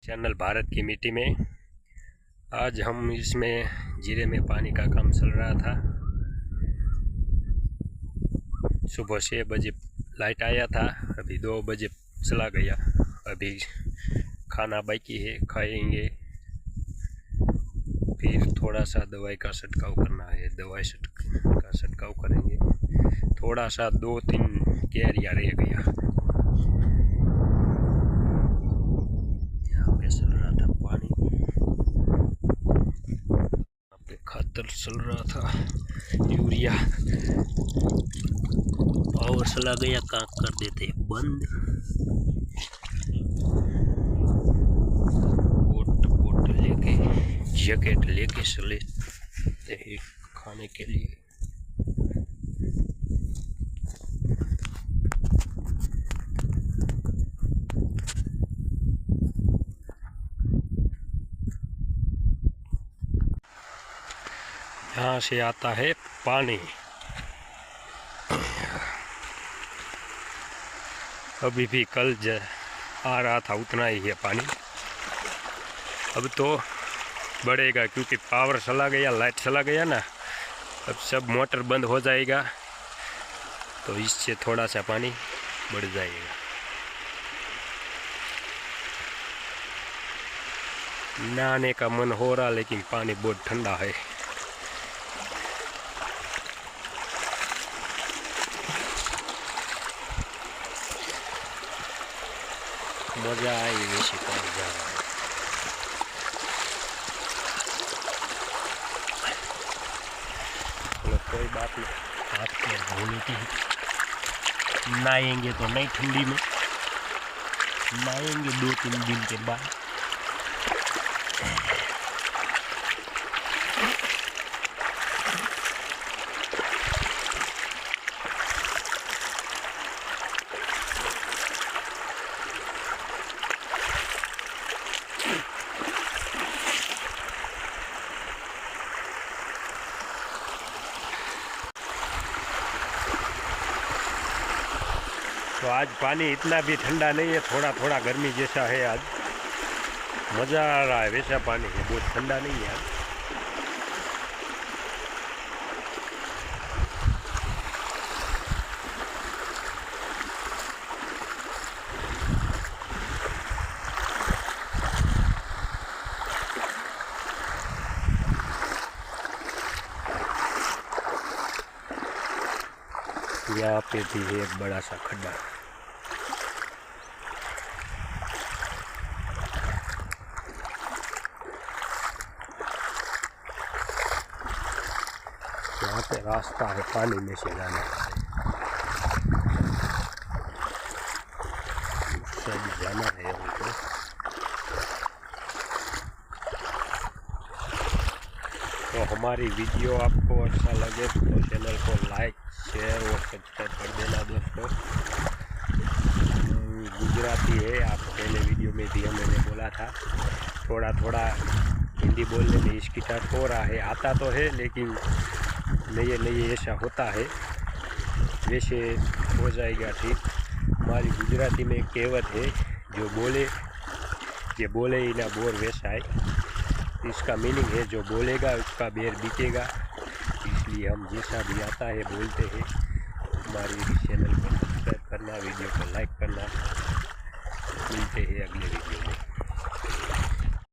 Channel Bharat की मिट्टी में आज हम इसमें जीरे में पानी का काम चल रहा था। सुबह 6 बजे लाइट आया था, अभी 2 बजे चला गया। अभी खाना बाकी है, खाएंगे, फिर थोड़ा सा दवाई का छिड़काव करना है, दवाई का छिड़काव करेंगे। थोड़ा सा 2-3 क्यारियाँ रह गया। यहाँ पे चल रहा था पानी, यहाँ पे खातर चल रहा था, यूरिया। पावर चला गया, काम कर देते बंद। कोट लेके, जैकेट लेके चले खाने के लिए। यहाँ से आता है पानी। अभी भी कल आ रहा था उतना ही है पानी। अब तो बढ़ेगा क्योंकि पावर चला गया, लाइट चला गया ना। अब सब मोटर बंद हो जाएगा तो इससे थोड़ा सा पानी बढ़ जाएगा। नहाने का मन हो रहा लेकिन पानी बहुत ठंडा है। मजा आई वैसे कर जा रहा है। चलो कोई बात नहीं, हाथ पैर धो लेते हैं। नहाएंगे तो नहीं ठंडी में, नहाएंगे 2-3 दिन के बाद। तो आज पानी इतना भी ठंडा नहीं है, थोड़ा थोड़ा गर्मी जैसा है। आज मज़ा आ रहा है वैसा पानी है, बहुत ठंडा नहीं है आज। यहाँ पे भी है एक बड़ा सा खड्डा। यहाँ पे रास्ता है पानी में से जाने का, सब जाना है उनको। तो हमारी वीडियो आपको अच्छा लगे तो चैनल को लाइक, शेयर और सब्सक्राइब कर देना दोस्तों। गुजराती है, आप पहले वीडियो में भी मैंने बोला था। थोड़ा थोड़ा हिंदी बोलने में हिचकिचाहट हो रहा है, आता तो है लेकिन नए ऐसा होता है। वैसे हो जाएगा ठीक। हमारी गुजराती में एक कहावत है, जो बोले ये बोले ही ना बोर वैसा है। इसका मीनिंग है जो बोलेगा उसका बेर बिकेगा। इसलिए हम जैसा भी आता है बोलते हैं। हमारी चैनल को सब्सक्राइब करना, वीडियो को लाइक करना। मिलते हैं अगले वीडियो में।